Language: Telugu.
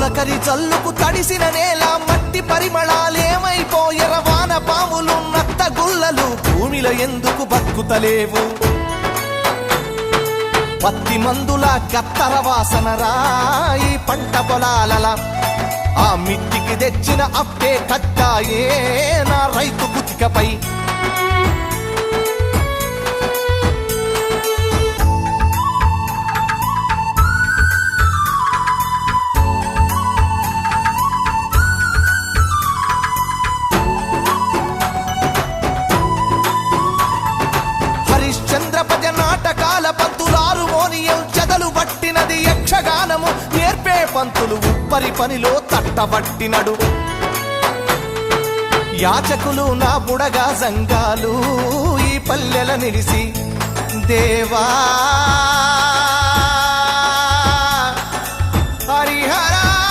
తొలకరి జల్లుకు తడిసిన నేల మట్టి పరిమళాలేమైపోయెర వాన పాములు నత్త గుల్లలు భూమిలో ఎందుకు బతుకుతలేవు పత్తి మందుల కత్తర వాసన రాయి పంట పొలాలల ఆ మిట్టికి తెచ్చిన అప్పే కట్టాయే నా రైతు కుతికపై హరిశ్చంద్రపజ నాటకాల పంతులారు మోనియం చెదలు పట్టినది యక్షగానము నేర్పే పంతులు ఉప్పరి పనిలో తట్టబట్టినడు యాచకులు నా బుడగా సంఘాలు ఈ పల్లెల నిలిసి దేవా